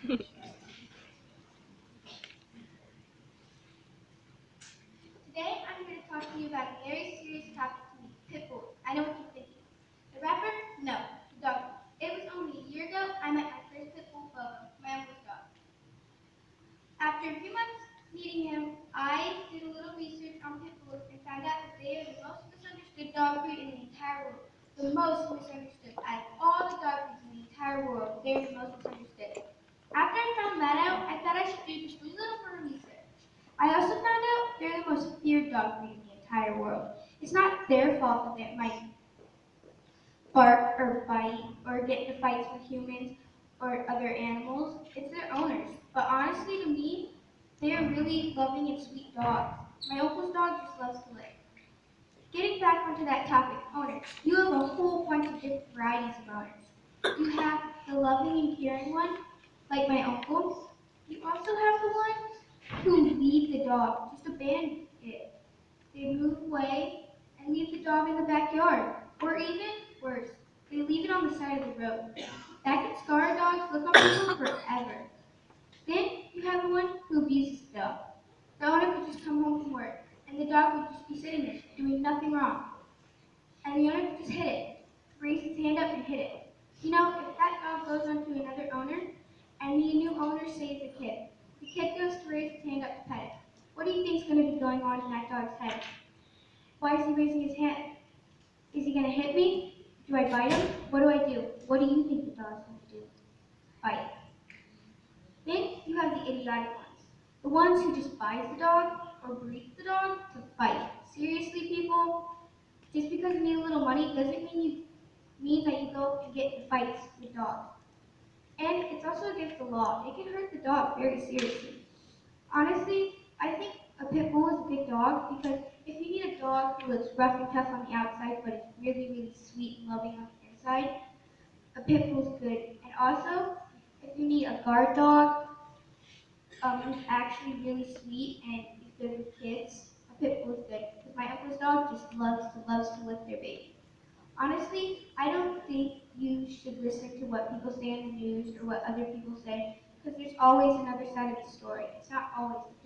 Today I'm here to talk to you about a very serious topic to me, pit bulls. I know what you're thinking. The rapper? No, the dog. It was only a year ago I met my first pit bull, Bobo, my uncle's dog. After a few months meeting him, I did a little research on pit bulls and found out that they are the most misunderstood dog breed in the entire world. The most misunderstood. Out of all the dog breeds in the entire world, they are the most misunderstood. After I found that out, I thought I should do just a little more research. I also found out they're the most feared dog breed in the entire world. It's not their fault that they might bark or bite or get into fights with humans or other animals. It's their owners. But honestly, to me, they are really loving and sweet dogs. My uncle's dog just loves to lick. Getting back onto that topic, owners. You have a whole bunch of different varieties of owners. You have the loving and caring one, like my uncle. You also have the ones who leave the dog, just abandon it. They move away and leave the dog in the backyard. Or even worse, they leave it on the side of the road. That can scar a dog's look on people forever. Then you have the one who abuses the dog. The owner could just come home from work, and the dog would just be sitting there, doing nothing wrong. And the owner could just hit it, raise his hand up and hit it. You know, if that dog goes on to another owner, and the new owner saves the kid goes to raise his hand up to pet it. What do you think is going to be going on in that dog's head? Why is he raising his hand? Is he going to hit me? Do I bite him? What do I do? What do you think the dog's going to do? Bite. Then you have the idiotic ones. The ones who just buys the dog or breeds the dog to fight. Seriously, people, just because you need a little money doesn't mean that you go and get in fights with dogs. And it's also against the law. It can hurt the dog very seriously. Honestly, I think a pit bull is a good dog because if you need a dog who looks rough and tough on the outside but is really, really sweet and loving on the inside, a pit bull is good. And also, if you need a guard dog who's actually really sweet and is good with kids, a pit bull is good. Because my uncle's dog just loves to lick their baby. Honestly, I don't think you should listen to what people say in the news or what other people say because there's always another side of the story. It's not always the